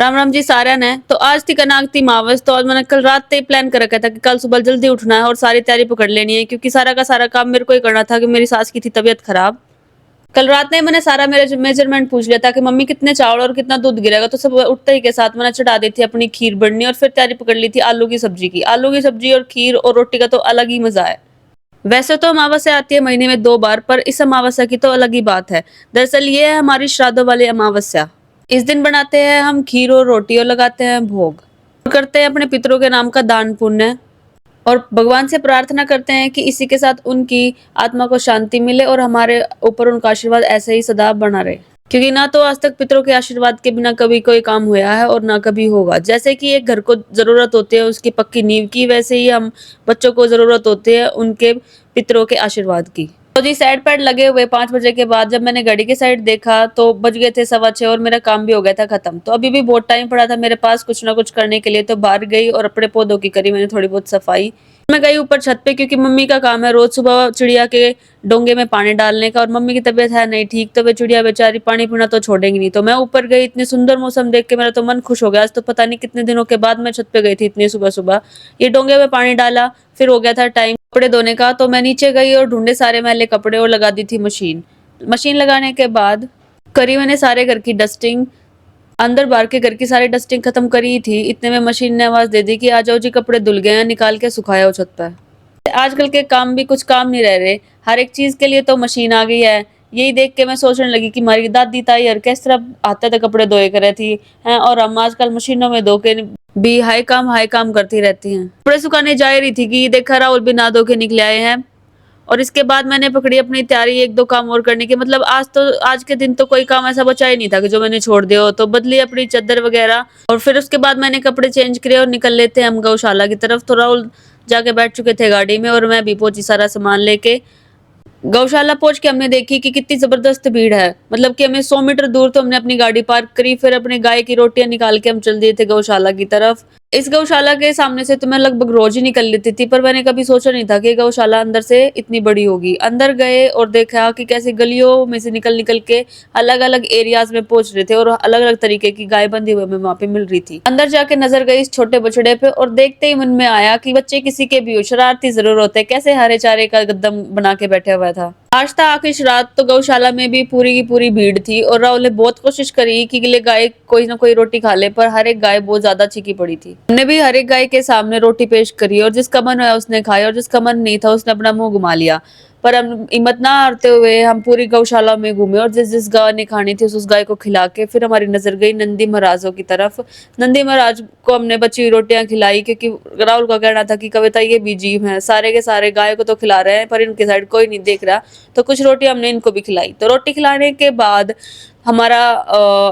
राम राम जी सारा ने। तो आज थी कनाक थी मावस, तो आज मैंने कल रात से प्लान कर रखा था कि कल सुबह जल्दी उठना है और सारी तैयारी पकड़ लेनी है, क्योंकि सारा का सारा काम मेरे को ही करना था कि मेरी सास की थी तबीयत खराब। कल रात में मैंने सारा मेरे मेजरमेंट पूछ लिया था कि मम्मी कितने चावल और कितना दूध गिरेगा, तो सब उठते ही के साथ मैंने चढ़ा दी थी अपनी खीर बननी और फिर तैयारी पकड़ ली थी आलू की सब्जी की। आलू की सब्जी और खीर और रोटी का तो अलग ही मजा है। वैसे तो अमावस्या आती है महीने में 2 बार, पर इस अमावस्या की तो अलग ही बात है। दरअसल ये है हमारी श्राद्धों वाली अमावस्या। इस दिन बनाते हैं हम खीर और रोटी और लगाते हैं भोग, और करते हैं अपने पितरों के नाम का दान पुण्य, और भगवान से प्रार्थना करते हैं कि इसी के साथ उनकी आत्मा को शांति मिले और हमारे ऊपर उनका आशीर्वाद ऐसे ही सदा बना रहे। क्योंकि ना तो आज तक पितरों के आशीर्वाद के बिना कभी कोई काम हुआ है और ना कभी होगा। जैसे कि एक घर को जरूरत होती है उसकी पक्की नींव की, वैसे ही हम बच्चों को जरूरत होती है उनके पितरों के आशीर्वाद की। तो जी साइड पैड लगे हुए 5 बजे के बाद जब मैंने घड़ी की साइड देखा तो बज गए थे 6:15 और मेरा काम भी हो गया था खत्म। तो अभी भी बहुत टाइम पड़ा था मेरे पास कुछ ना कुछ करने के लिए, तो बाहर गई और अपने पौधों की करी मैंने थोड़ी बहुत सफाई। मैं गई ऊपर छत पे, क्योंकि मम्मी का काम है रोज सुबह चिड़िया के डोंगे में पानी डालने का, और मम्मी की तबीयत है नहीं ठीक, तो वे चिड़िया बेचारी पानी पीना तो छोड़ेंगी नहीं। तो मैं ऊपर गई, इतनी सुंदर मौसम देख के मेरा तो मन खुश हो गया। आज तो पता नहीं कितने दिनों के बाद मैं छत पे गई थी इतनी सुबह सुबह। ये डोंगे में पानी डाला, फिर हो गया था टाइम कपड़े धोने का, तो मैं नीचे गई और ढूंढे सारे मैले कपड़े और लगा दी थी मशीन। मशीन लगाने के बाद करी मैंने सारे घर की डस्टिंग, अंदर बाहर के घर की सारी डस्टिंग खत्म करी थी। इतने में मशीन ने आवाज दे दी कि आ जाओ जी, कपड़े धुल गए हैं, निकाल के सुखाया छत पर। आजकल के काम भी कुछ काम नहीं रह रहे, हर एक चीज के लिए तो मशीन आ गई है। यही देख के मैं सोचने लगी कि हमारी दादी ताई हर किस तरह आते थे कपड़े धोए करे थी हैं, और हम आजकल मशीनों में धो के भी हाई काम करती रहती हैं। कपड़े सुखाने जा रही थी कि देखा राहुल भी नहा धो के निकले आए हैं, और इसके बाद मैंने पकड़ी अपनी तैयारी 1-2 काम और करने की। मतलब आज के दिन तो कोई काम ऐसा बचा ही नहीं था कि जो मैंने छोड़ दिया हो। तो बदली अपनी चादर वगैरह, और फिर उसके बाद मैंने कपड़े चेंज करे और निकल लेते हैं हम गौशाला की तरफ। तो राहुल जाके बैठ चुके थे गाड़ी में और मैं भी पहुंची सारा सामान लेके। गौशाला पहुंच के हमने देखी कि कितनी जबरदस्त भीड़ है। मतलब कि हमें 100 मीटर दूर तो हमने अपनी गाड़ी पार्क करी, फिर अपने गाय की रोटियां निकाल के हम चल दिए थे गौशाला की तरफ। इस गौशाला के सामने से तो मैं लगभग रोज ही निकल लेती थी, पर मैंने कभी सोचा नहीं था कि गौशाला अंदर से इतनी बड़ी होगी। अंदर गए और देखा कि कैसे गलियों में से निकल निकल के अलग अलग एरियाज में पहुंच रहे थे, और अलग अलग तरीके की गाय बंधी हुई हमें वहां पे मिल रही थी। अंदर जाके नजर गई इस छोटे बछड़े पे, और देखते ही मन में आया कि बच्चे किसी के भी हो, शरारती जरूर होते, कैसे हरे चारे का गद्दम बना के बैठा हुआ था। आज था आखिरी रात, तो गौशाला में भी पूरी की पूरी भीड़ थी, और राहुल ने बहुत कोशिश करी कि ले गाय कोई ना कोई रोटी खा ले, पर हर एक गाय बहुत ज्यादा चिकी पड़ी थी। हमने भी हर एक गाय के सामने रोटी पेश करी, और जिसका मन हुआ उसने खाया, और जिसका मन नहीं था उसने अपना मुंह घुमा लिया। पर हम हिम्मत ना हारते हुए हम पूरी गौशाला में घूमे, और जिस जिस गाय ने खानी थी उस गाय को खिला के फिर हमारी नजर गई नंदी महाराजों की तरफ। नंदी महाराज को हमने बची हुई रोटियां खिलाई, क्योंकि राहुल का कहना था कि कविता ये भी जीव है, सारे के सारे गाय को तो खिला रहे हैं पर इनके साइड कोई नहीं देख रहा, तो कुछ रोटियां हमने इनको भी खिलाई। तो रोटी खिलाने के बाद हमारा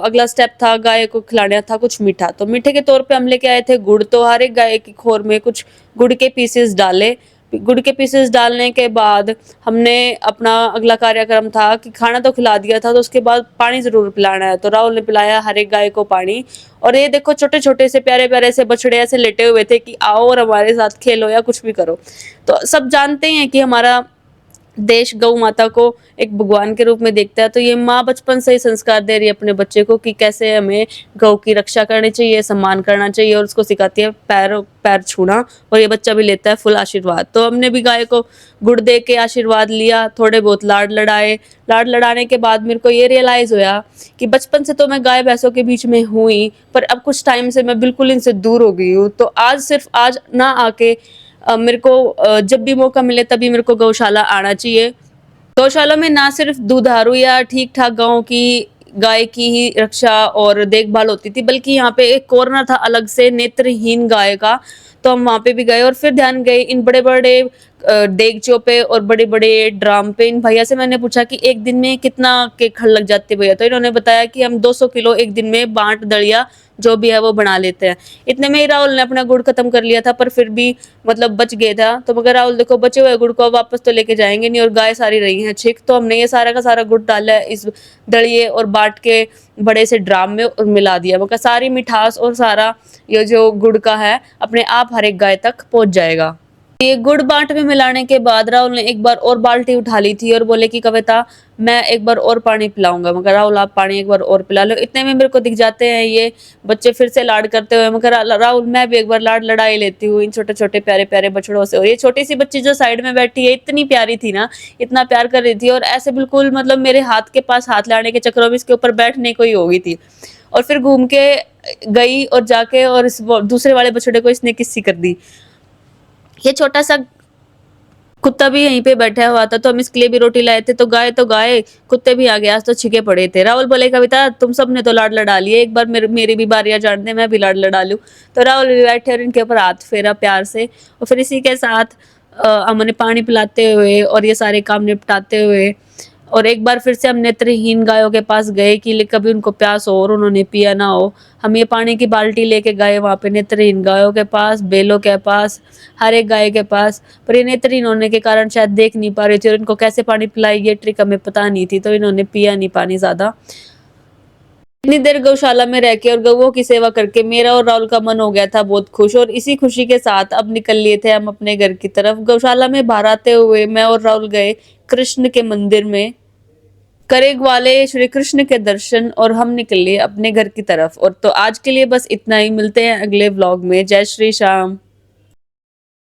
अगला स्टेप था गाय को खिलाना था कुछ मीठा। तो मीठे के तौर पे हम लेके आए थे गुड़। तो हर एक गाय की खोर में कुछ गुड़ के पीसेस डाले। गुड़ के पीसेस डालने के बाद हमने अपना अगला कार्यक्रम था कि खाना तो खिला दिया था, तो उसके बाद पानी जरूर पिलाना है। तो राहुल ने पिलाया हर एक गाय को पानी। और ये देखो छोटे छोटे से प्यारे प्यारे से बछड़े ऐसे लेटे हुए थे कि आओ और हमारे साथ खेलो या कुछ भी करो। तो सब जानते हैं कि हमारा देश गौ माता को एक भगवान के रूप में देखता है, तो ये माँ बचपन से ही संस्कार दे रही है अपने बच्चे को कि कैसे हमें गौ की रक्षा करनी चाहिए, सम्मान करना चाहिए, और उसको सिखाती है पैर पैर छूना, और ये बच्चा भी लेता है फुल आशीर्वाद। तो हमने भी गाय को गुड़ दे के आशीर्वाद लिया, थोड़े बहुत लाड लड़ाए। लाड लड़ाने के बाद मेरे को ये रियलाइज हुआ कि बचपन से तो मैं गाय भैंसों के बीच में हुई, पर अब कुछ टाइम से मैं बिल्कुल इनसे दूर हो गई हूँ। तो आज सिर्फ आज ना आके मेरे को जब भी मौका मिले तभी मेरे को गौशाला आना चाहिए। गौशाला में ना सिर्फ दुधारू या ठीक ठाक गांव की गाय की ही रक्षा और देखभाल होती थी, बल्कि यहाँ पे एक कॉर्नर था अलग से नेत्रहीन गाय का। तो हम वहां पे भी गए, और फिर ध्यान गए इन बड़े बड़े देगचों पे और बड़े बड़े ड्राम पे। इन भैया से मैंने पूछा कि एक दिन में कितना के खल लग जाते भैया, तो इन्होंने बताया कि हम 200 किलो एक दिन में बांट दड़िया जो भी है वो बना लेते हैं। इतने में ही राहुल ने अपना गुड़ खत्म कर लिया था, पर फिर भी मतलब बच गया था। तो मगर राहुल देखो बचे हुए गुड़ को वापस तो लेके जाएंगे नहीं, और गाय सारी रही है छिक। तो हमने ये सारा का सारा गुड़ डाला है इस दड़िए और बाट के बड़े से ड्राम में और मिला दिया। मगर सारी मिठास और सारा ये जो गुड़ का है अपने आप हर एक गाय तक पहुंच जाएगा। ये गुड़ बाट में मिलाने के बाद राहुल ने एक बार और बाल्टी उठा ली थी और बोले कि कविता मैं एक बार और पानी पिलाऊंगा। मगर राहुल आप पानी एक बार और पिला लो। इतने में मेरे को दिख जाते हैं ये बच्चे फिर से लाड करते हुए। मगर राहुल मैं भी एक बार लाड लड़ाई लेती हूँ इन छोटे छोटे प्यारे प्यारे बछड़ों से। और ये छोटी सी बच्ची जो साइड में बैठी है इतनी प्यारी थी ना, इतना प्यार कर रही थी और ऐसे बिल्कुल मतलब मेरे हाथ के पास हाथ लाने के चक्करों में इसके ऊपर बैठने को ही हो गई थी। और फिर घूम के गई और जाके और इस दूसरे वाले बछड़े को इसने किस्सी कर दी। ये छोटा सा कुत्ता भी यहीं पे बैठा हुआ था तो हम इसके लिए भी रोटी लाए थे। तो गाय कुत्ते भी आ गए, आज तो छिके पड़े थे। राहुल बोले कविता तुम सब ने तो लाड लड़ा लिए, एक बार मेरी भी बारी आ जाने दे, मैं भी लाड लड़ा लूं। तो राहुल भी बैठे और इनके ऊपर हाथ फेरा प्यार से। और फिर इसी के साथ हमने पानी पिलाते हुए और ये सारे काम निपटाते हुए और एक बार फिर से हम नेत्रहीन गायों के पास गए कि कभी उनको प्यास हो और उन्होंने पिया ना हो। हम ये पानी की बाल्टी लेके गए वहाँ पे नेत्रहीन गायों के पास, बैलों के पास, हर एक गाय के पास। पर ये नेत्रहीन होने के कारण शायद देख नहीं पा रही थी और इनको कैसे पानी पिलाई ये ट्रिक हमें पता नहीं थी, तो इन्होंने पिया नहीं पानी ज्यादा। इतनी देर गौशाला में रह के और गौओं की सेवा करके मेरा और राहुल का मन हो गया था बहुत खुश। और इसी खुशी के साथ अब निकल लिए थे हम अपने घर की तरफ। गौशाला में बाहर आते हुए मैं और राहुल गए कृष्ण के मंदिर में, करे वाले श्री कृष्ण के दर्शन और हम निकले अपने घर की तरफ। और तो आज के लिए बस इतना ही, मिलते हैं अगले व्लॉग में। जय श्री श्याम।